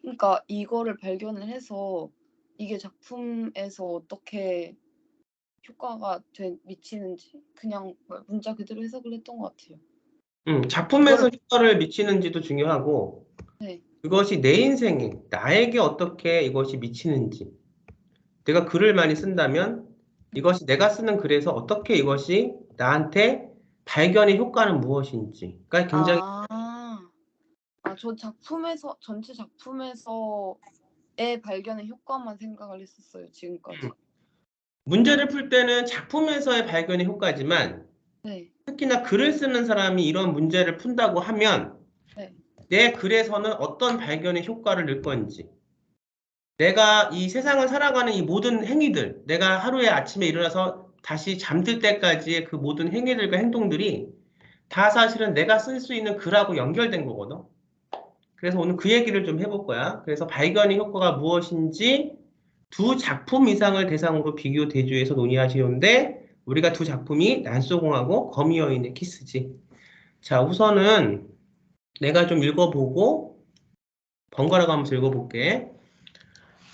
그러니까 이거를 발견을 해서 이게 작품에서 어떻게 효과가 미치는지 그냥 문자 그대로 해석을 했던 것 같아요. 작품에서 이거를 효과를 미치는지도 중요하고, 네. 그것이 내 인생에, 나에게 어떻게 이것이 미치는지. 내가 글을 많이 쓴다면, 이것이 내가 쓰는 글에서 어떻게 이것이 나한테 발견의 효과는 무엇인지. 그러니까 굉장히, 아, 저 작품에서 전체 작품에서의 발견의 효과만 생각을 했었어요, 지금까지. 문제를 풀 때는 작품에서의 발견의 효과지만, 네, 특히나 글을 쓰는 사람이 이런 문제를 푼다고 하면, 네. 내 글에서는 어떤 발견의 효과를 낼 건지, 내가 이 세상을 살아가는 이 모든 행위들, 내가 하루에 아침에 일어나서 다시 잠들 때까지의 그 모든 행위들과 행동들이 다 사실은 내가 쓸 수 있는 글하고 연결된 거거든. 그래서 오늘 그 얘기를 좀 해볼 거야. 그래서 발견의 효과가 무엇인지 두 작품 이상을 대상으로 비교 대조해서 논의하시는데, 우리가 두 작품이 난소공하고 거미 여인의 키스지. 자, 우선은 내가 좀 읽어보고 번갈아 가면서 읽어볼게.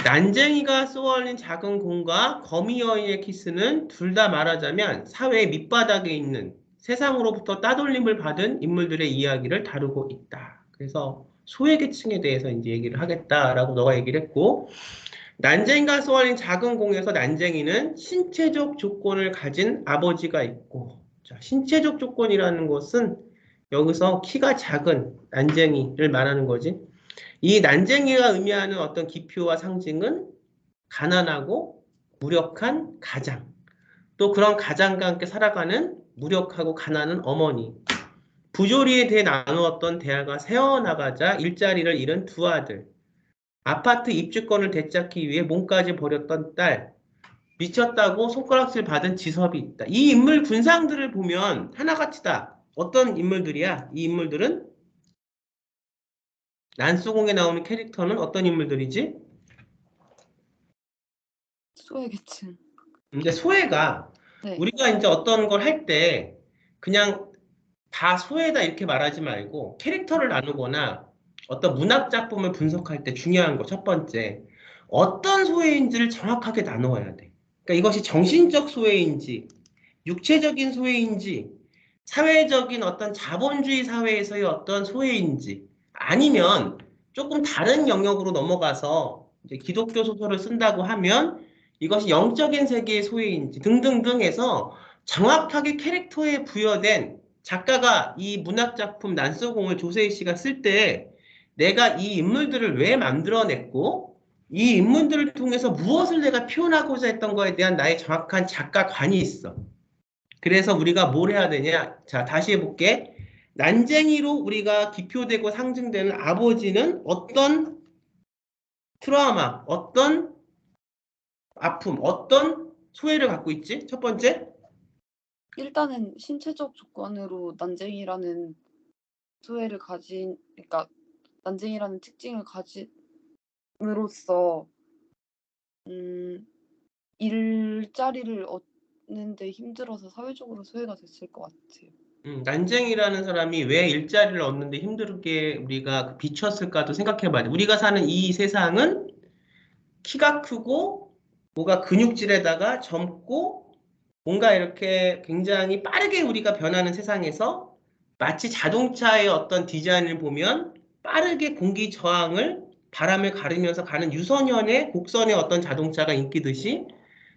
난쟁이가 쏘아올린 작은 공과 거미 여인의 키스는 둘 다 말하자면 사회의 밑바닥에 있는 세상으로부터 따돌림을 받은 인물들의 이야기를 다루고 있다. 그래서 소외계층에 대해서 이제 얘기를 하겠다라고 너가 얘기를 했고, 난쟁이가 쏘아올린 작은 공에서 난쟁이는 신체적 조건을 가진 아버지가 있고, 자, 신체적 조건이라는 것은 여기서 키가 작은 난쟁이를 말하는 거지. 이 난쟁이가 의미하는 어떤 기표와 상징은 가난하고 무력한 가장, 또 그런 가장과 함께 살아가는 무력하고 가난한 어머니, 부조리에 대해 나누었던 대화가 새어나가자 일자리를 잃은 두 아들, 아파트 입주권을 되찾기 위해 몸까지 버렸던 딸, 미쳤다고 손가락질 받은 지섭이 있다. 이 인물 군상들을 보면 하나같이다. 어떤 인물들이야? 이 인물들은 난수공에 나오는 캐릭터는 어떤 인물들이지? 소외계층. 근데 소외가 네, 우리가 이제 어떤 걸 할 때 그냥 다 소외다 이렇게 말하지 말고 캐릭터를 나누거나 어떤 문학 작품을 분석할 때 중요한 거 첫 번째 어떤 소외인지를 정확하게 나누어야 돼. 그러니까 이것이 정신적 소외인지 육체적인 소외인지 사회적인 어떤 자본주의 사회에서의 어떤 소외인지 아니면 조금 다른 영역으로 넘어가서 이제 기독교 소설을 쓴다고 하면 이것이 영적인 세계의 소외인지 등등등 해서 정확하게 캐릭터에 부여된 작가가 이 문학작품 난소공을 조세희 씨가 쓸 때 내가 이 인물들을 왜 만들어냈고 이 인물들을 통해서 무엇을 내가 표현하고자 했던 거에 대한 나의 정확한 작가관이 있어. 그래서 우리가 뭘 해야 되냐? 자, 다시 해볼게. 난쟁이로 우리가 기표되고 상징되는 아버지는 어떤 트라우마, 어떤 아픔, 어떤 소외를 갖고 있지? 첫 번째, 일단은 신체적 조건으로 난쟁이라는 그러니까 난쟁이라는 특징을 가짐으로써 일자리를 얻는 데 힘들어서 사회적으로 소외가 됐을 것 같아요. 난쟁이라는 사람이 왜 일자리를 얻는데 힘들게 우리가 비췄을까도 생각해봐야 돼. 우리가 사는 이 세상은 키가 크고, 뭐가 근육질에다가 젊고, 뭔가 이렇게 굉장히 빠르게 우리가 변하는 세상에서 마치 자동차의 어떤 디자인을 보면 빠르게 공기 저항을 바람을 가르면서 가는 유선형의 곡선의 어떤 자동차가 인기듯이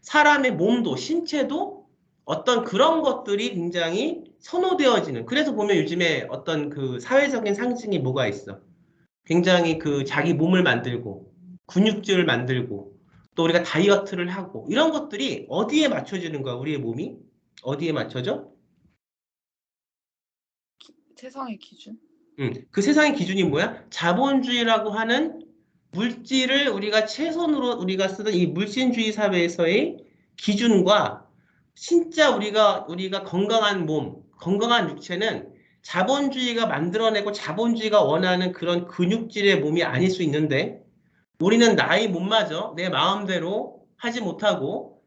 사람의 몸도 신체도 어떤 그런 것들이 굉장히 선호되어지는 그래서 보면 요즘에 어떤 그 사회적인 상징이 뭐가 있어 굉장히 그 자기 몸을 만들고 근육질을 만들고 또 우리가 다이어트를 하고 이런 것들이 어디에 맞춰지는 거야 우리의 몸이 어디에 맞춰져? 세상의 기준? 그 세상의 기준이 뭐야? 자본주의라고 하는 물질을 우리가 최선으로 우리가 쓰는 이 물신주의 사회에서의 기준과 진짜 우리가 건강한 몸, 건강한 육체는 자본주의가 만들어내고 자본주의가 원하는 그런 근육질의 몸이 아닐 수 있는데 우리는 나의 몸마저 내 마음대로 하지 못하고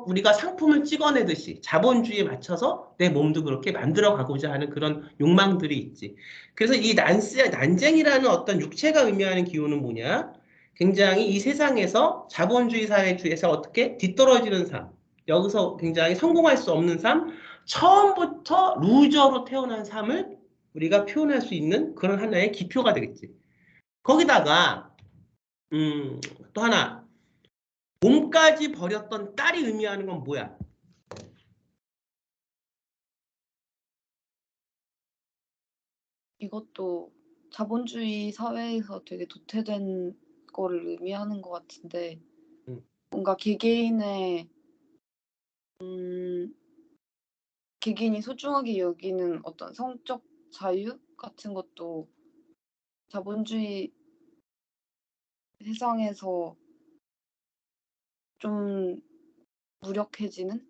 우리가 상품을 찍어내듯이 자본주의에 맞춰서 내 몸도 그렇게 만들어 가고자 하는 그런 욕망들이 있지. 그래서 이 난쟁이라는 어떤 육체가 의미하는 기호는 뭐냐? 굉장히 이 세상에서 자본주의 사회주의에서 어떻게 뒤떨어지는 삶, 여기서 굉장히 성공할 수 없는 삶, 처음부터 루저로 태어난 삶을 우리가 표현할 수 있는 그런 하나의 기표가 되겠지. 거기다가 또 하나, 몸까지 버렸던 딸이 의미하는 건 뭐야? 이것도 자본주의 사회에서 되게 도태된 거를 의미하는 것 같은데 음. 뭔가 개개인이 소중하게 여기는 어떤 성적 자유 같은 것도 자본주의 세상에서 좀 무력해지는?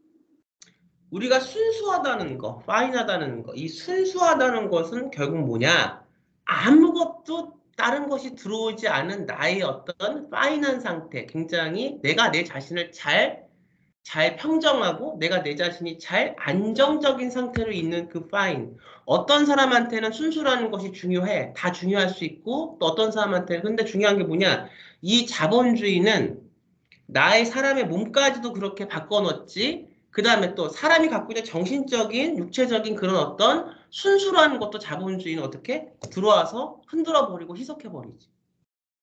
우리가 순수하다는 거, 파인하다는 거, 이 순수하다는 것은 결국 뭐냐? 아무것도 다른 것이 들어오지 않은 나의 어떤 파인한 상태, 굉장히 내가 내 자신을 잘 평정하고 내가 내 자신이 잘 안정적인 상태로 있는 그 파인. 어떤 사람한테는 순수라는 것이 중요해. 다 중요할 수 있고 또 어떤 사람한테는 근데 중요한 게 뭐냐? 이 자본주의는 나의 사람의 몸까지도 그렇게 바꿔놓지. 그 다음에 또 사람이 갖고 있는 정신적인, 육체적인 그런 어떤 순수라는 것도 자본주의는 어떻게 들어와서 흔들어버리고 희석해버리지.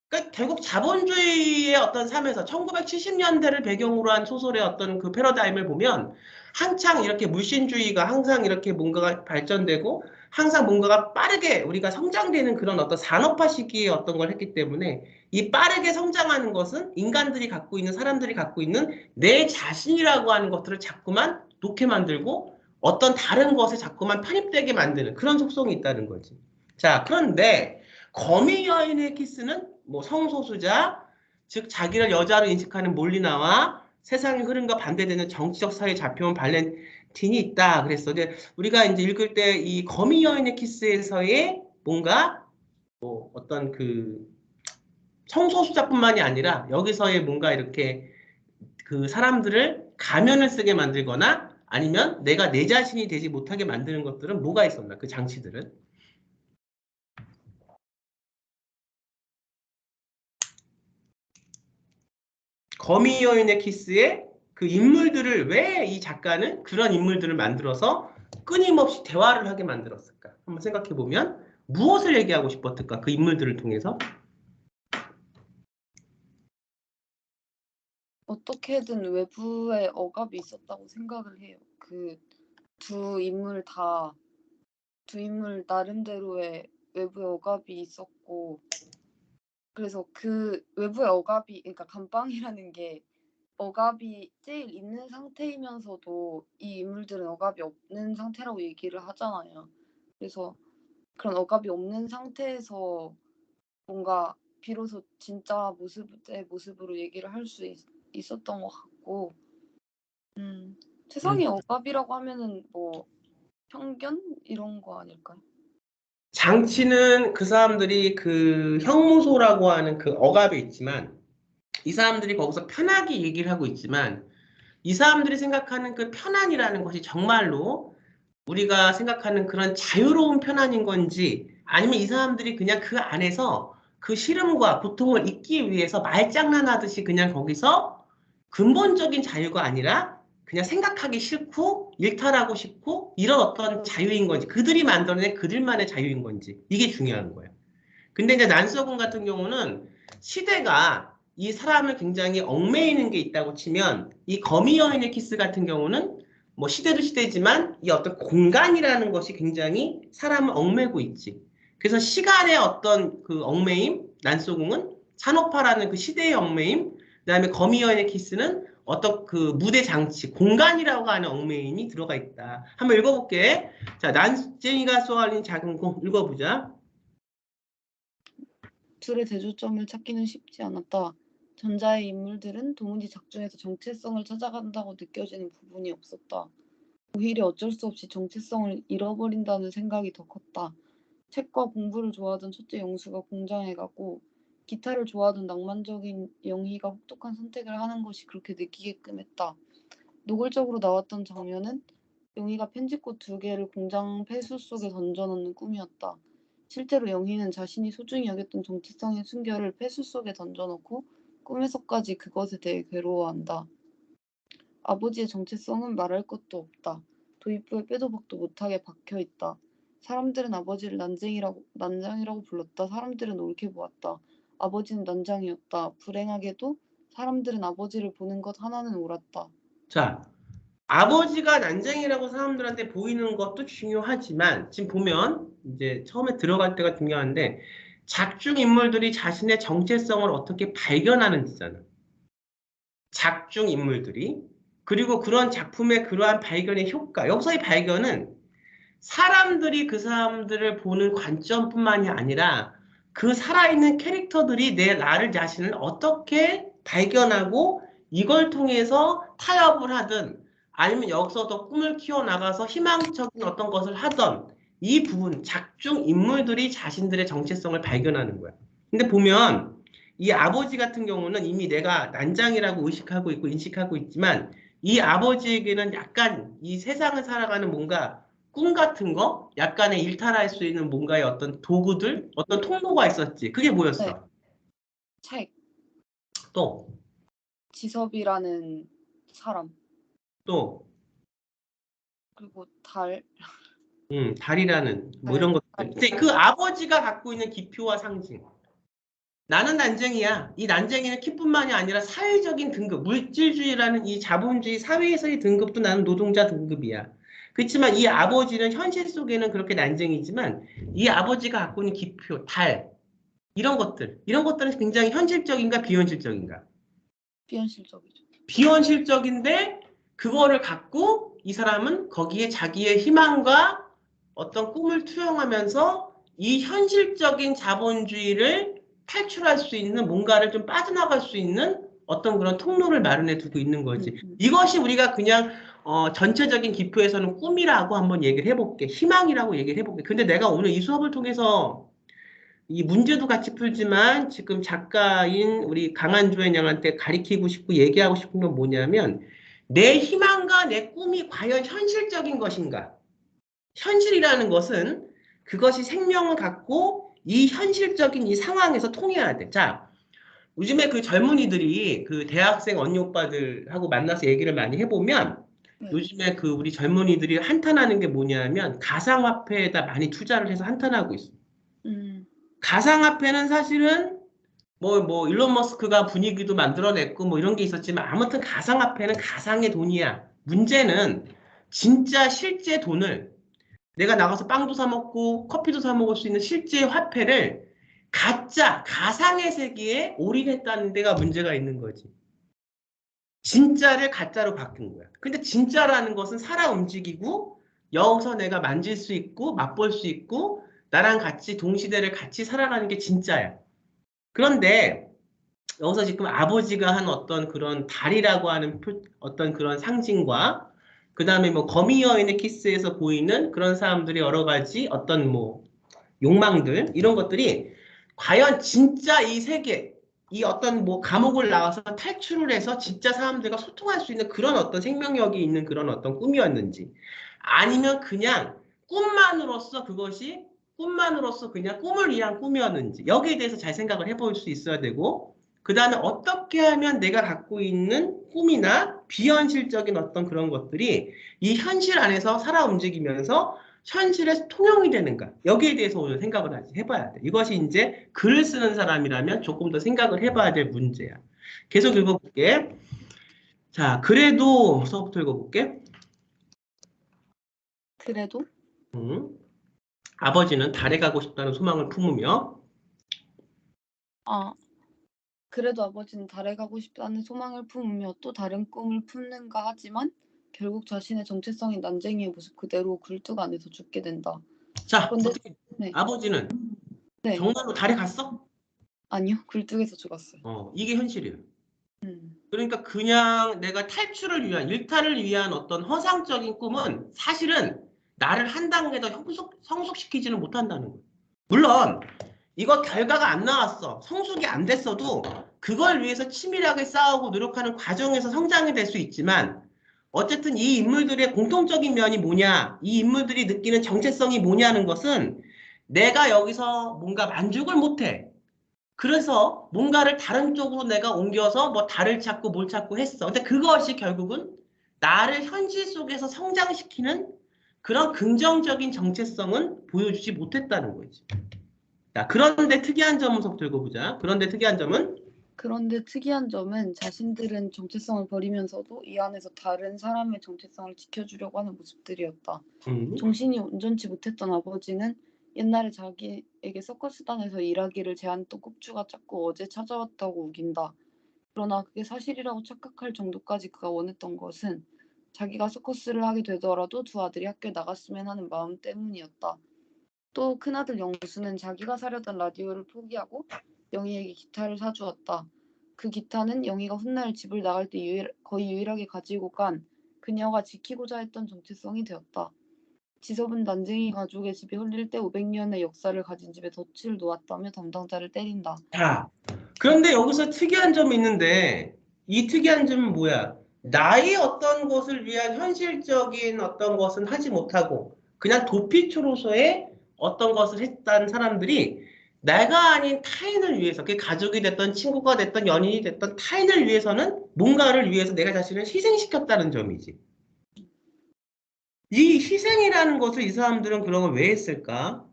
그러니까 결국 자본주의의 어떤 삶에서 1970년대를 배경으로 한 소설의 어떤 그 패러다임을 보면 한창 이렇게 물신주의가 항상 이렇게 뭔가가 발전되고 항상 뭔가가 빠르게 우리가 성장되는 그런 어떤 산업화 시기에 어떤 걸 했기 때문에 이 빠르게 성장하는 것은 인간들이 갖고 있는 사람들이 갖고 있는 내 자신이라고 하는 것들을 자꾸만 놓게 만들고 어떤 다른 것에 자꾸만 편입되게 만드는 그런 속성이 있다는 거지. 자, 그런데 거미 여인의 키스는 뭐 성소수자, 즉 자기를 여자로 인식하는 몰리나와 세상의 흐름과 반대되는 정치적 사회에 잡혀온 발렌틴이 있다. 그랬어. 근데 우리가 이제 읽을 때 이 거미 여인의 키스에서의 뭔가 뭐 어떤 그 성소수자뿐만이 아니라 여기서의 뭔가 이렇게 그 사람들을 가면을 쓰게 만들거나 아니면 내가 내 자신이 되지 못하게 만드는 것들은 뭐가 있었나? 그 장치들은. 거미 여인의 키스에 그 인물들을 왜 이 작가는 그런 인물들을 만들어서 끊임없이 대화를 하게 만들었을까? 한번 생각해 보면 무엇을 얘기하고 싶었을까? 그 인물들을 통해서 어떻게든 외부에 억압이 있었다고 생각을 해요. 그 두 인물 나름대로의 외부의 억압이 있었고 그래서 그 외부의 억압이 그러니까 감방이라는 게 억압이 제일 있는 상태이면서도 이 인물들은 억압이 없는 상태라고 얘기를 하잖아요. 그래서 그런 억압이 없는 상태에서 뭔가 비로소 진짜 내 모습으로 얘기를 할 수 있었던 것 같고 세상에 억압이라고 하면은 뭐 편견 이런 거 아닐까요? 장치는 그 사람들이 그 형무소라고 하는 그 억압에 있지만 이 사람들이 거기서 편하게 얘기를 하고 있지만 이 사람들이 생각하는 그 편안이라는 것이 정말로 우리가 생각하는 그런 자유로운 편안인 건지 아니면 이 사람들이 그냥 그 안에서 그 시름과 고통을 잊기 위해서 말장난하듯이 그냥 거기서 근본적인 자유가 아니라 그냥 생각하기 싫고 일탈하고 싶고 이런 어떤 자유인 건지 그들이 만들어낸 그들만의 자유인 건지 이게 중요한 거예요. 근데 이제 난서군 같은 경우는 시대가 이 사람을 굉장히 얽매이는 게 있다고 치면 이 거미 여인의 키스 같은 경우는 뭐 시대도 시대지만 이 어떤 공간이라는 것이 굉장히 사람을 얽매고 있지. 그래서 시간의 어떤 그 얽매임, 난소궁은 산업화라는 그 시대의 얽매임, 그다음에 거미 여인의 키스는 어떤 그 무대 장치, 공간이라고 하는 얽매임이 들어가 있다. 한번 읽어볼게. 자, 난쟁이가 쏘아올린 작은 공 읽어보자. 둘의 대조점을 찾기는 쉽지 않았다. 전자의 인물들은 도무지 작중에서 정체성을 찾아간다고 느껴지는 부분이 없었다. 오히려 어쩔 수 없이 정체성을 잃어버린다는 생각이 더 컸다. 책과 공부를 좋아하던 첫째 영수가 공장에 가고 기타를 좋아하던 낭만적인 영희가 혹독한 선택을 하는 것이 그렇게 느끼게끔 했다. 노골적으로 나왔던 장면은 영희가 편지꽃 2개를 공장 폐수 속에 던져놓는 꿈이었다. 실제로 영희는 자신이 소중히 여겼던 정체성의 순결을 폐수 속에 던져놓고 꿈에서까지 그것에 대해 괴로워한다. 아버지의 정체성은 말할 것도 없다. 도입부에 빼도 박도 못하게 박혀있다. 사람들은 아버지를 난장이라고 불렀다. 사람들은 옳게 보았다. 아버지는 난장이었다. 불행하게도 사람들은 아버지를 보는 것 하나는 옳았다. 자, 아버지가 난쟁이라고 사람들한테 보이는 것도 중요하지만 지금 보면 이제 처음에 들어갈 때가 중요한데 작중 인물들이 자신의 정체성을 어떻게 발견하는지잖아. 작중 인물들이. 그리고 그런 작품의 그러한 발견의 효과. 여기서의 발견은 사람들이 그 사람들을 보는 관점뿐만이 아니라 그 살아있는 캐릭터들이 나를 자신을 어떻게 발견하고 이걸 통해서 타협을 하든 아니면 여기서 더 꿈을 키워나가서 희망적인 어떤 것을 하던 이 부분, 작중 인물들이 자신들의 정체성을 발견하는 거야. 근데 보면 이 아버지 같은 경우는 이미 내가 난장이라고 의식하고 있고 인식하고 있지만 이 아버지에게는 약간 이 세상을 살아가는 뭔가 꿈 같은 거? 약간의 일탈할 수 있는 뭔가의 어떤 도구들? 어떤 통로가 있었지. 그게 네. 뭐였어? 책, 또, 지섭이라는 사람, 또, 그리고 달, 달이라는 뭐 이런 것들. 달. 근데 그 아버지가 갖고 있는 기표와 상징. 나는 난쟁이야. 이 난쟁이는 키뿐만이 아니라 사회적인 등급, 물질주의라는 이 자본주의 사회에서의 등급도 나는 노동자 등급이야. 그렇지만 이 아버지는 현실 속에는 그렇게 난쟁이지만 이 아버지가 갖고 있는 기표, 달, 이런 것들은 굉장히 현실적인가 비현실적인가? 비현실적이죠. 비현실적인데 그거를 갖고 이 사람은 거기에 자기의 희망과 어떤 꿈을 투영하면서 이 현실적인 자본주의를 탈출할 수 있는 뭔가를 좀 빠져나갈 수 있는 어떤 그런 통로를 마련해 두고 있는 거지. 이것이 우리가 그냥 전체적인 기표에서는 꿈이라고 한번 얘기를 해볼게. 희망이라고 얘기를 해볼게. 근데 내가 오늘 이 수업을 통해서 이 문제도 같이 풀지만 지금 작가인 우리 강한조연 양한테 가리키고 싶고 얘기하고 싶은 건 뭐냐면 내 희망과 내 꿈이 과연 현실적인 것인가? 현실이라는 것은 그것이 생명을 갖고 이 현실적인 이 상황에서 통해야 돼. 자, 요즘에 그 젊은이들이 그 대학생 언니 오빠들하고 만나서 얘기를 많이 해보면 요즘에 그 우리 젊은이들이 한탄하는 게 뭐냐면 가상화폐에다 많이 투자를 해서 한탄하고 있어. 가상화폐는 사실은 뭐 일론 머스크가 분위기도 만들어냈고 뭐 이런 게 있었지만 아무튼 가상화폐는 가상의 돈이야. 문제는 진짜 실제 돈을 내가 나가서 빵도 사 먹고 커피도 사 먹을 수 있는 실제 화폐를 가상의 세계에 올인했다는 데가 문제가 있는 거지. 진짜를 가짜로 바꾼 거야. 근데 진짜라는 것은 살아 움직이고 여기서 내가 만질 수 있고 맛볼 수 있고 나랑 같이 동시대를 같이 살아가는 게 진짜야. 그런데 여기서 지금 아버지가 한 어떤 그런 달이라고 하는 어떤 그런 상징과 그 다음에 뭐 거미 여인의 키스에서 보이는 그런 사람들이 여러 가지 어떤 뭐 욕망들 이런 것들이 과연 진짜 이 세계 이 어떤 뭐 감옥을 나와서 탈출을 해서 진짜 사람들과 소통할 수 있는 그런 어떤 생명력이 있는 그런 어떤 꿈이었는지 아니면 그냥 꿈만으로서 그것이 꿈만으로서 그냥 꿈을 위한 꿈이었는지 여기에 대해서 잘 생각을 해볼 수 있어야 되고 그 다음에 어떻게 하면 내가 갖고 있는 꿈이나 비현실적인 어떤 그런 것들이 이 현실 안에서 살아 움직이면서 현실에 통용이 되는가 여기에 대해서 오늘 생각을 해봐야 돼. 이것이 이제 글을 쓰는 사람이라면 조금 더 생각을 해봐야 될 문제야. 계속 읽어볼게. 자, 그래도 서부터 읽어볼게. 그래도 아버지는 달에 가고 싶다는 소망을 품으며 그래도 아버지는 달에 가고 싶다는 소망을 품으며 또 다른 꿈을 품는가 하지만 결국 자신의 정체성인 난쟁이의 모습 그대로 굴뚝 안에서 죽게 된다. 자, 그런데 아버지는 정말로 달에 갔어? 아니요. 굴뚝에서 죽었어요. 이게 현실이에요. 그러니까 그냥 내가 탈출을 위한 일탈을 위한 어떤 허상적인 꿈은 사실은 나를 한 단계 더 성숙시키지는 못한다는 거예요. 물론 이거 결과가 안 나왔어. 성숙이 안 됐어도 그걸 위해서 치밀하게 싸우고 노력하는 과정에서 성장이 될 수 있지만 어쨌든 이 인물들의 공통적인 면이 뭐냐, 이 인물들이 느끼는 정체성이 뭐냐는 것은 내가 여기서 뭔가 만족을 못해. 그래서 뭔가를 다른 쪽으로 내가 옮겨서 뭐 달을 찾고 뭘 찾고 했어. 근데 그것이 결국은 나를 현실 속에서 성장시키는 그런 긍정적인 정체성은 보여주지 못했다는 거지. 자, 그런데 특이한 점은 석 들고 보자. 그런데 특이한 점은 그런데 특이한 점은 자신들은 정체성을 버리면서도 이 안에서 다른 사람의 정체성을 지켜주려고 하는 모습들이었다. 정신이 온전치 못했던 아버지는 옛날에 자기에게 서커스단에서 일하기를 제안했던 꼽주가 자꾸 어제 찾아왔다고 우긴다. 그러나 그게 사실이라고 착각할 정도까지 그가 원했던 것은 자기가 서커스를 하게 되더라도 두 아들이 학교에 나갔으면 하는 마음 때문이었다. 또 큰아들 영수는 자기가 사려던 라디오를 포기하고 영희에게 기타를 사주었다. 그 기타는 영희가 훗날 집을 나갈 때 거의 유일하게 가지고 간 그녀가 지키고자 했던 정체성이 되었다. 지섭은 난쟁이 가족의 집이 흘릴 때 500년의 역사를 가진 집에 덫을 놓았다며 담당자를 때린다. 자, 그런데 여기서 특이한 점이 있는데 이 특이한 점은 뭐야? 나의 어떤 것을 위한 현실적인 어떤 것은 하지 못하고 그냥 도피초로서의 어떤 것을 했던 사람들이 내가 아닌 타인을 위해서, 그게 가족이 됐던 친구가 됐던 연인이 됐던 타인을 위해서는 뭔가를 위해서 내가 자신을 희생시켰다는 점이지. 이 희생이라는 것을 이 사람들은 그런 걸 왜 했을까?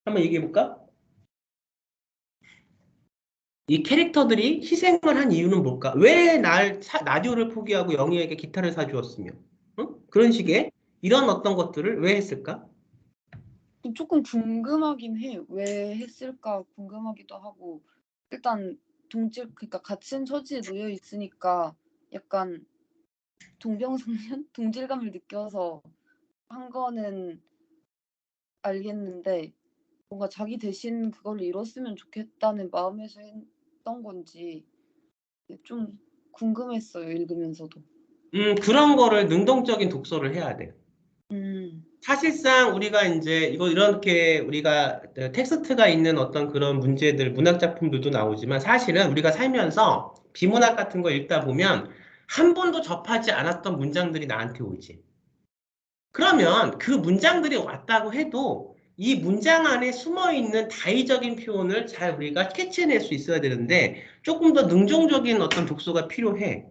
한번 얘기해 볼까? 이 캐릭터들이 희생을 한 이유는 뭘까? 왜 라디오를 포기하고 영희에게 기타를 사주었으며? 응? 그런 식의 이런 어떤 것들을 왜 했을까? 조금 궁금하긴 해. 왜 했을까 궁금하기도 하고. 일단 그러니까 같은 처지에 놓여 있으니까 약간 동병상련? 동질감을 느껴서 한 거는 알겠는데 뭔가 자기 대신 그걸 이뤘으면 좋겠다는 마음에서 했던 건지 좀 궁금했어요. 읽으면서도. 그런 거를 능동적인 독서를 해야 돼. 음. 사실상 우리가 이제 이렇게 우리가 텍스트가 있는 어떤 그런 문제들, 문학 작품들도 나오지만 사실은 우리가 살면서 비문학 같은 거 읽다 보면 한 번도 접하지 않았던 문장들이 나한테 오지. 그러면 그 문장들이 왔다고 해도 이 문장 안에 숨어 있는 다의적인 표현을 잘 우리가 캐치해낼 수 있어야 되는데 조금 더 능동적인 어떤 독서가 필요해.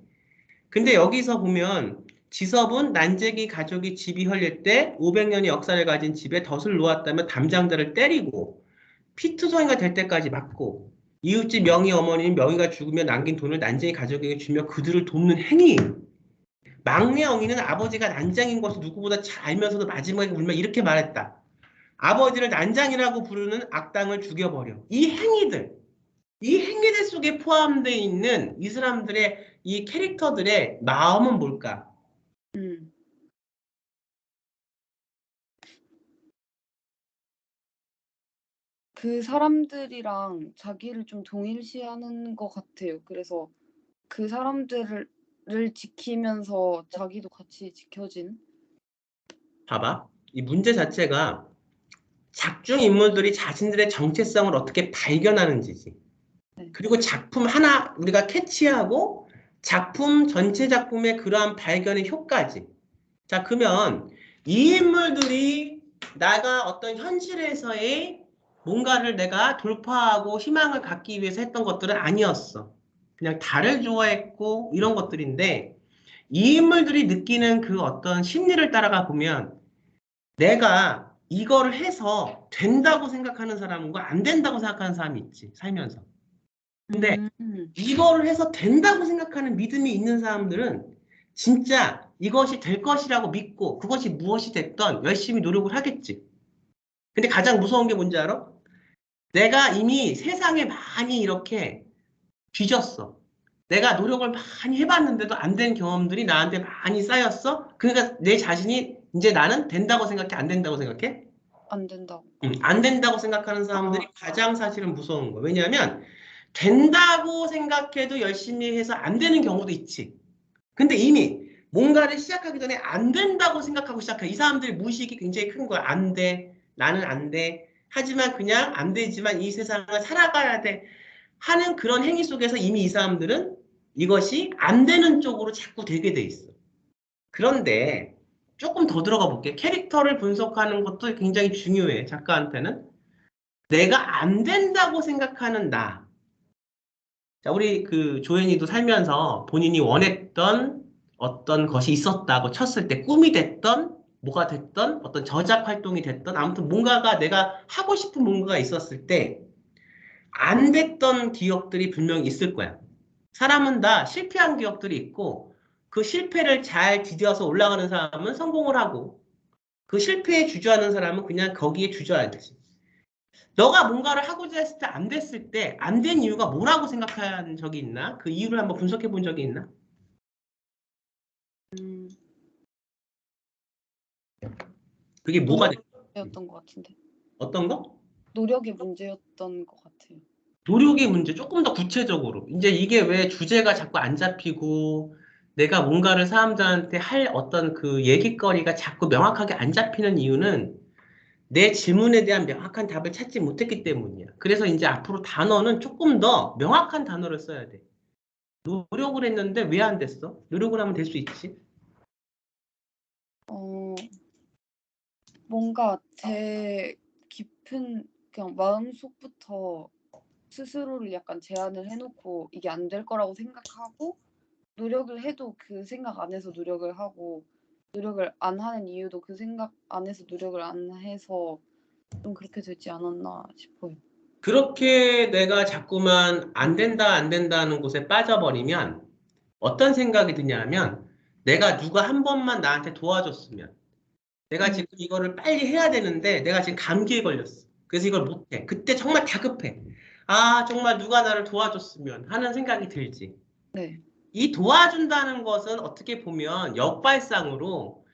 근데 여기서 보면 지섭은 난쟁이 가족이 집이 헐릴 때 500년의 역사를 가진 집에 덫을 놓았다며 담장자를 때리고 피투성이가 될 때까지 맞고 이웃집 명희 어머니는 명희가 죽으며 남긴 돈을 난쟁이 가족에게 주며 그들을 돕는 행위. 막내 영희는 아버지가 난장인 것을 누구보다 잘 알면서도 마지막에 울며 이렇게 말했다. 아버지를 난장이라고 부르는 악당을 죽여버려. 이 행위들 속에 포함되어 있는 이 사람들의 이 캐릭터들의 마음은 뭘까? 음. 그 사람들이랑 자기를 좀 동일시하는 것 같아요. 그래서 그 사람들을 지키면서 자기도 같이 지켜진. 봐봐. 이 문제 자체가 작중 인물들이 자신들의 정체성을 어떻게 발견하는지지. 네. 그리고 작품 하나 우리가 캐치하고 작품 전체 작품의 그러한 발견의 효과지. 자, 그러면 이 인물들이 나가 어떤 현실에서의 뭔가를 내가 돌파하고 희망을 갖기 위해서 했던 것들은 아니었어. 그냥 달을 좋아했고 이런 것들인데 이 인물들이 느끼는 그 어떤 심리를 따라가 보면 내가 이거를 해서 된다고 생각하는 사람과 안 된다고 생각하는 사람이 있지, 살면서. 근데 이거를 해서 된다고 생각하는 믿음이 있는 사람들은 진짜 이것이 될 것이라고 믿고 그것이 무엇이 됐던 열심히 노력을 하겠지. 근데 가장 무서운 게 뭔지 알아? 내가 이미 세상에 많이 이렇게 뒤졌어. 내가 노력을 많이 해봤는데도 안 된 경험들이 나한테 많이 쌓였어. 그러니까 내 자신이 이제 나는 된다고 생각해? 안 된다고 생각해? 안 된다고. 안 된다고 생각하는 사람들이 가장 사실은 무서운 거야. 왜냐하면 된다고 생각해도 열심히 해서 안 되는 경우도 있지. 근데 이미 뭔가를 시작하기 전에 안 된다고 생각하고 시작해. 이 사람들의 무의식이 굉장히 큰 거야. 안 돼. 나는 안 돼. 하지만 그냥 안 되지만 이 세상을 살아가야 돼 하는 그런 행위 속에서 이미 이 사람들은 이것이 안 되는 쪽으로 자꾸 되게 돼 있어. 그런데 조금 더 들어가 볼게. 캐릭터를 분석하는 것도 굉장히 중요해. 작가한테는. 내가 안 된다고 생각하는 나. 자, 우리 그 조연이도 살면서 본인이 원했던 어떤 것이 있었다고 쳤을 때 꿈이 됐던 뭐가 됐던 어떤 저작 활동이 됐던 아무튼 뭔가가 내가 하고 싶은 뭔가가 있었을 때 안 됐던 기억들이 분명히 있을 거야. 사람은 다 실패한 기억들이 있고 그 실패를 잘 디뎌서 올라가는 사람은 성공을 하고 그 실패에 주저하는 사람은 그냥 거기에 주저앉지. 너가 뭔가를 하고자 했을 때 안 됐을 때 안 된 이유가 뭐라고 생각한 적이 있나? 그 이유를 한번 분석해 본 적이 있나? 음, 그게 뭐가 됐어? 문제였던 것 같은데. 어떤 거? 노력이 문제였던 것 같아요. 노력의 문제, 조금 더 구체적으로. 이제 이게 왜 주제가 자꾸 안 잡히고 내가 뭔가를 사람들한테 할 어떤 그 얘기거리가 자꾸 명확하게 안 잡히는 이유는 내 질문에 대한 명확한 답을 찾지 못했기 때문이야. 그래서 이제 앞으로 단어는 조금 더 명확한 단어를 써야 돼. 노력을 했는데 왜 안 됐어? 노력을 하면 될 수 있지. 뭔가 제 깊은 그냥 마음속부터 스스로를 약간 제한을 해놓고 이게 안 될 거라고 생각하고 노력을 해도 그 생각 안에서 노력을 하고 노력을 안 하는 이유도 그 생각 안에서 노력을 안 해서 좀 그렇게 되지 않았나 싶어요. 그렇게 내가 자꾸만 안 된다, 안 된다는 곳에 빠져버리면 어떤 생각이 드냐면 내가 누가 한 번만 나한테 도와줬으면 내가 지금 이거를 빨리 해야 되는데 내가 지금 감기에 걸렸어. 그래서 이걸 못해. 그때 정말 다급해. 아, 정말 누가 나를 도와줬으면 하는 생각이 들지. 네. 이 도와준다는 것은 어떻게 보면 역발상으로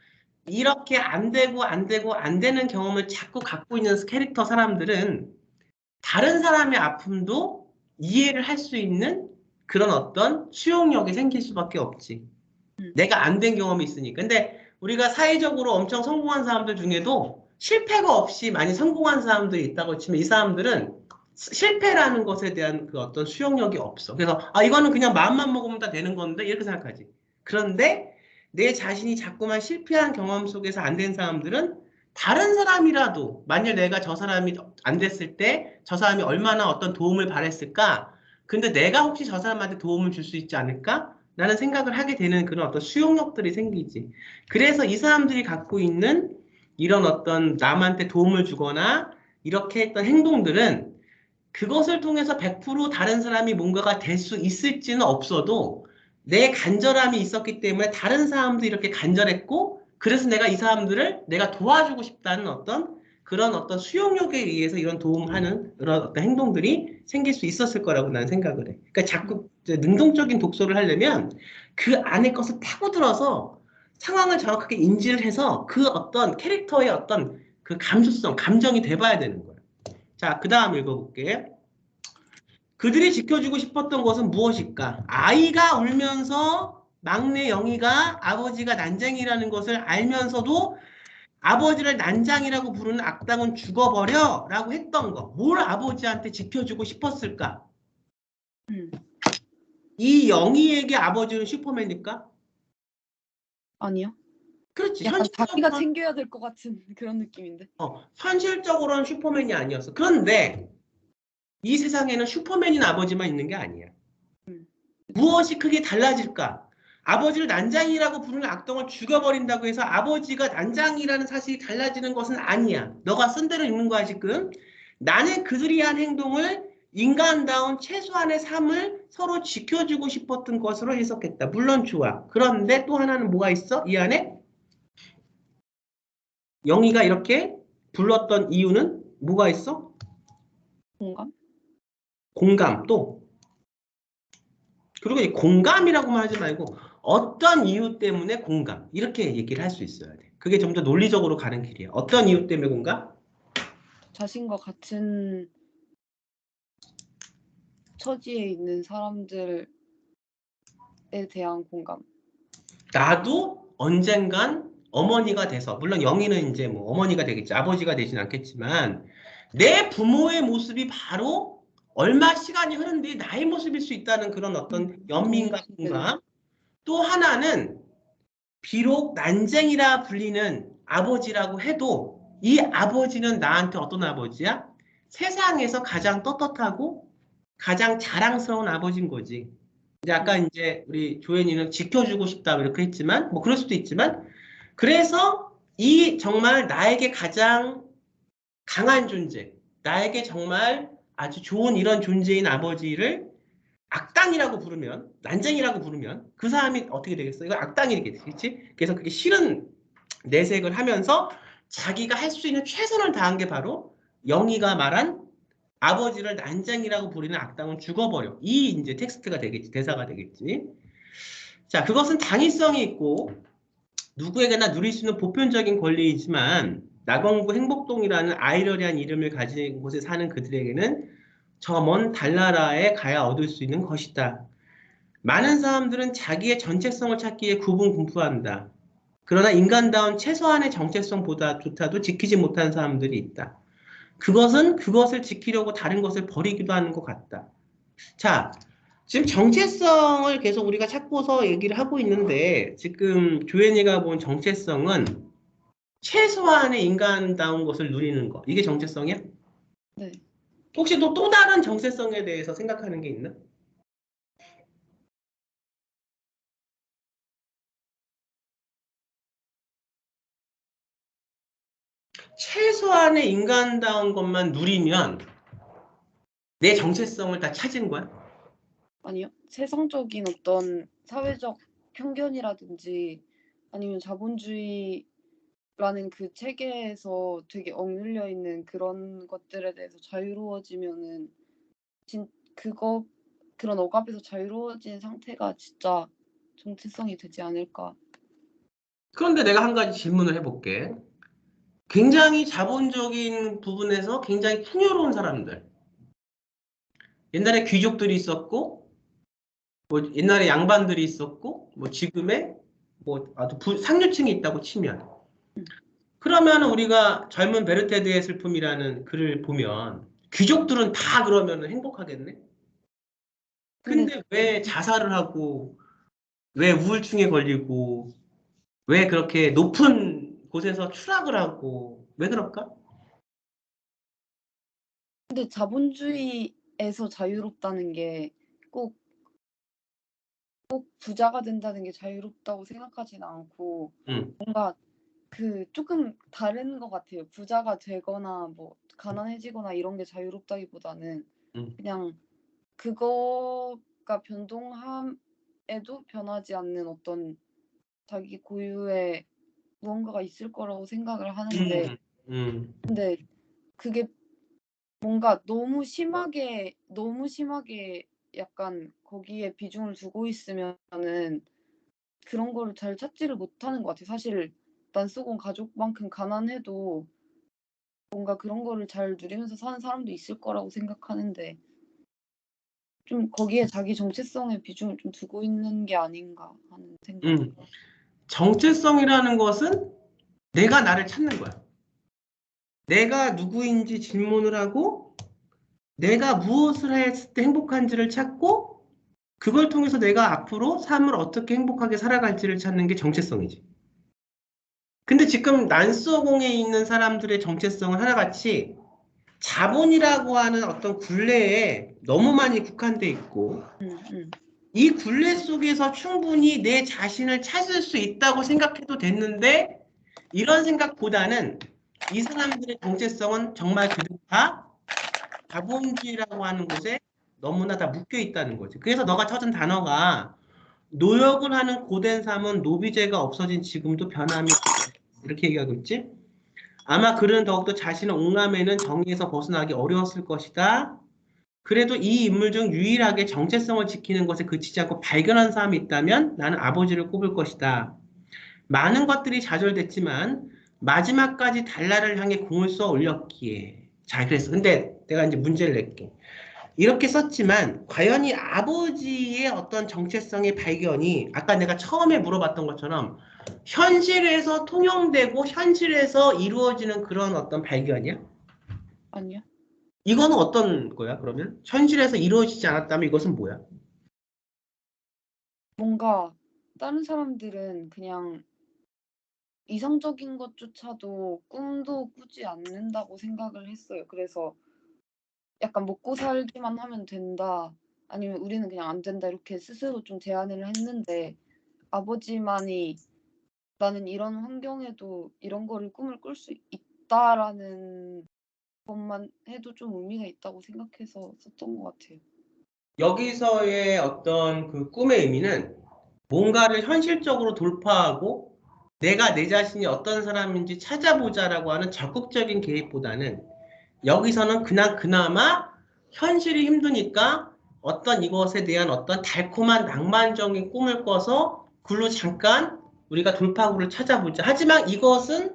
이렇게 안 되고 안 되고 안 되는 경험을 자꾸 갖고 있는 캐릭터 사람들은 다른 사람의 아픔도 이해를 할 수 있는 그런 어떤 수용력이 생길 수밖에 없지. 내가 안 된 경험이 있으니까. 근데 우리가 사회적으로 엄청 성공한 사람들 중에도 실패가 없이 많이 성공한 사람들이 있다고 치면 이 사람들은 실패라는 것에 대한 그 어떤 수용력이 없어. 그래서 아 이거는 그냥 마음만 먹으면 다 되는 건데 이렇게 생각하지. 그런데 내 자신이 자꾸만 실패한 경험 속에서 안 된 사람들은 다른 사람이라도 만약 내가 저 사람이 안 됐을 때 저 사람이 얼마나 어떤 도움을 바랬을까? 근데 내가 혹시 저 사람한테 도움을 줄 수 있지 않을까? 라는 생각을 하게 되는 그런 어떤 수용력들이 생기지. 그래서 이 사람들이 갖고 있는 이런 어떤 남한테 도움을 주거나 이렇게 했던 행동들은 그것을 통해서 100% 다른 사람이 뭔가가 될 수 있을지는 없어도 내 간절함이 있었기 때문에 다른 사람도 이렇게 간절했고 그래서 내가 이 사람들을 내가 도와주고 싶다는 어떤 그런 어떤 수용력에 의해서 이런 도움하는 그런 어떤 행동들이 생길 수 있었을 거라고 나는 생각을 해. 그러니까 자꾸 능동적인 독서를 하려면 그 안에 것을 파고들어서 상황을 정확하게 인지를 해서 그 어떤 캐릭터의 어떤 그 감수성, 감정이 돼봐야 되는 거야. 자, 그 다음 읽어볼게. 그들이 지켜주고 싶었던 것은 무엇일까? 아이가 울면서 막내 영희가 아버지가 난쟁이라는 것을 알면서도 아버지를 난장이라고 부르는 악당은 죽어버려 라고 했던 거. 뭘 아버지한테 지켜주고 싶었을까? 이 영희에게 아버지는 슈퍼맨일까? 아니요. 그렇지. 약간 자기가 현실적으로는, 챙겨야 될 것 같은 그런 느낌인데. 현실적으로는 슈퍼맨이 아니었어. 그런데 이 세상에는 슈퍼맨인 아버지만 있는 게 아니야. 무엇이 크게 달라질까? 아버지를 난장이라고 부르는 악당을 죽여버린다고 해서 아버지가 난장이라는 사실이 달라지는 것은 아니야. 너가 쓴 대로 읽는 거야 지금. 나는 그들이 한 행동을 인간다운 최소한의 삶을 서로 지켜주고 싶었던 것으로 해석했다. 물론 좋아. 그런데 또 하나는 뭐가 있어? 이 안에? 영희가 이렇게 불렀던 이유는 뭐가 있어? 공감? 공감 또. 그리고 이 공감이라고만 하지 말고 어떤 이유 때문에 공감 이렇게 얘기를 할 수 있어야 돼. 그게 좀 더 논리적으로 가는 길이야. 어떤 이유 때문에 공감? 자신과 같은 처지에 있는 사람들에 대한 공감. 나도 언젠간 어머니가 돼서 물론 영희는 이제 뭐 어머니가 되겠지 아버지가 되진 않겠지만 내 부모의 모습이 바로 얼마 시간이 흐른 뒤 나의 모습일 수 있다는 그런 어떤 연민과 공감. 또 하나는 비록 난쟁이라 불리는 아버지라고 해도 이 아버지는 나한테 어떤 아버지야? 세상에서 가장 떳떳하고 가장 자랑스러운 아버지인 거지. 이제 아까 이제 우리 조연이는 지켜주고 싶다 이렇게 했지만 뭐 그럴 수도 있지만 그래서 이 정말 나에게 가장 강한 존재, 나에게 정말 아주 좋은 이런 존재인 아버지를 악당이라고 부르면, 난쟁이라고 부르면 그 사람이 어떻게 되겠어? 이거 악당이겠지, 그렇지? 그래서 그게 싫은 내색을 하면서 자기가 할 수 있는 최선을 다한 게 바로 영희가 말한 아버지를 난쟁이라고 부르는 악당은 죽어버려. 이 이제 텍스트가 되겠지, 대사가 되겠지. 자, 그것은 당위성이 있고 누구에게나 누릴 수 있는 보편적인 권리이지만 낙원구 행복동이라는 아이러리한 이름을 가진 곳에 사는 그들에게는 저 먼 달나라에 가야 얻을 수 있는 것이다. 많은 사람들은 자기의 정체성을 찾기 위해 고군분투한다. 그러나 인간다운 최소한의 정체성보다조차도 지키지 못한 사람들이 있다. 그것은 그것을 지키려고 다른 것을 버리기도 하는 것 같다. 자, 지금 정체성을 계속 우리가 찾고서 얘기를 하고 있는데 지금 조연이가 본 정체성은 최소한의 인간다운 것을 누리는 거. 이게 정체성이야? 네. 혹시 또 다른 정체성에 대해서 생각하는 게 있나? 최소한의 인간다운 것만 누리면 내 정체성을 다 찾은 거야? 아니요. 세상적인 어떤 사회적 편견이라든지 아니면 자본주의라는 그 체계에서 되게 억눌려 있는 그런 것들에 대해서 자유로워지면은 그런 억압에서 자유로워진 상태가 진짜 정체성이 되지 않을까. 그런데 내가 한 가지 질문을 해볼게. 굉장히 자본적인 부분에서 굉장히 풍요로운 사람들. 옛날에 귀족들이 있었고, 뭐 옛날에 양반들이 있었고, 뭐 지금의 뭐 아주 상류층이 있다고 치면. 그러면 우리가 젊은 베르테드의 슬픔이라는 글을 보면 귀족들은 다 그러면 행복하겠네? 근데 근데 왜 자살을 하고, 왜 우울증에 걸리고, 왜 그렇게 높은 곳에서 추락을 하고, 왜 그럴까? 자본주의에서 자유롭다는 게 꼭 부자가 된다는 게 자유롭다고 생각하진 않고 응. 뭔가 조금 다른 것 같아요. 부자가 되거나 뭐 가난해지거나 이런 게 자유롭다기보다는 응. 그냥 그거가 변동함에도 변하지 않는 어떤 자기 고유의 무언가가 있을 거라고 생각을 하는데 근데 그게 뭔가 너무 심하게 약간 거기에 비중을 두고 있으면은 그런 거를 잘 찾지를 못하는 것 같아요. 사실 난쏘곤 가족만큼 가난해도 뭔가 그런 거를 잘 누리면서 사는 사람도 있을 거라고 생각하는데 좀 거기에 자기 정체성의 비중을 좀 두고 있는 게 아닌가 하는 생각이. 정체성이라는 것은 내가 나를 찾는 거야. 내가 누구인지 질문을 하고 내가 무엇을 했을 때 행복한지를 찾고 그걸 통해서 내가 앞으로 삶을 어떻게 행복하게 살아갈지를 찾는 게 정체성이지. 근데 지금 난소공에 있는 사람들의 정체성은 하나같이 자본이라고 하는 어떤 굴레에 너무 많이 국한돼 있고 이 굴레 속에서 충분히 내 자신을 찾을 수 있다고 생각해도 됐는데 이런 생각보다는 이 사람들의 정체성은 정말 그들 다 자본주의라고 하는 곳에 너무나 다 묶여 있다는 거지. 그래서 너가 찾은 단어가 노역을 하는 고된 삶은 노비제가 없어진 지금도 변함이 없다. 이렇게 얘기하고 있지. 아마 그는 더욱더 자신의 옥람에는 정의에서 벗어나기 어려웠을 것이다. 그래도 이 인물 중 유일하게 정체성을 지키는 것에 그치지 않고 발견한 사람이 있다면 나는 아버지를 꼽을 것이다. 많은 것들이 좌절됐지만 마지막까지 달나라를 향해 공을 쏘아 올렸기에. 자, 그랬어. 근데 내가 이제 문제를 낼게. 이렇게 썼지만 과연 이 아버지의 어떤 정체성의 발견이 아까 내가 처음에 물어봤던 것처럼 현실에서 통용되고 현실에서 이루어지는 그런 어떤 발견이야? 아니요. 이거는 어떤 거야, 그러면? 현실에서 이루어지지 않았다면 이것은 뭐야? 뭔가 다른 사람들은 그냥 이상적인 것조차도 꿈도 꾸지 않는다고 생각을 했어요. 그래서 약간 '먹고 살기만 하면 된다.' 아니면 '우리는 그냥 안 된다.' 이렇게 스스로 좀 제안을 했는데 아버지만이 "나는 이런 환경에도 이런 거를 꿈을 꿀 수 있다."라는 것만 해도 좀 의미가 있다고 생각해서 썼던 것 같아요. 여기서의 어떤 그 꿈의 의미는 뭔가를 현실적으로 돌파하고 내가 내 자신이 어떤 사람인지 찾아보자라고 하는 적극적인 개입보다는 여기서는 그냥 그나마 현실이 힘드니까 어떤 이것에 대한 어떤 달콤한 낭만적인 꿈을 꿔서 글로 잠깐 우리가 돌파구를 찾아보자. 하지만 이것은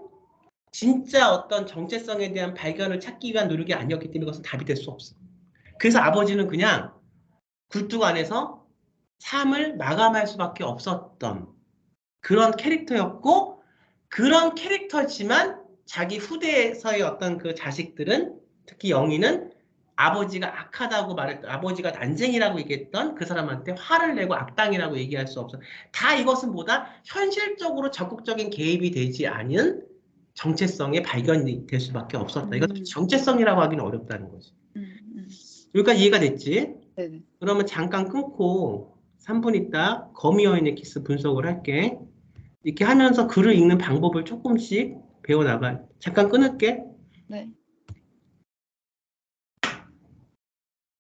진짜 어떤 정체성에 대한 발견을 찾기 위한 노력이 아니었기 때문에 이것은 답이 될 수 없어. 그래서 아버지는 그냥 굴뚝 안에서 삶을 마감할 수밖에 없었던 그런 캐릭터였고, 그런 캐릭터지만 자기 후대에서의 어떤 그 자식들은, 특히 영희는 아버지가 악하다고 말했던, 아버지가 난쟁이라고 얘기했던 그 사람한테 화를 내고 악당이라고 얘기할 수 없어. 다 이것은 뭐다? 현실적으로 적극적인 개입이 되지 않은 정체성의 발견이 될 수밖에 없었다. 이건 음. 정체성이라고 하기는 어렵다는 거지. 음. 여기까지 이해가 됐지? 네네. 그러면 잠깐 끊고 3분 있다 거미 여인의 키스 분석을 할게. 이렇게 하면서 글을 읽는 방법을 조금씩 배워나가. 잠깐 끊을게. 네.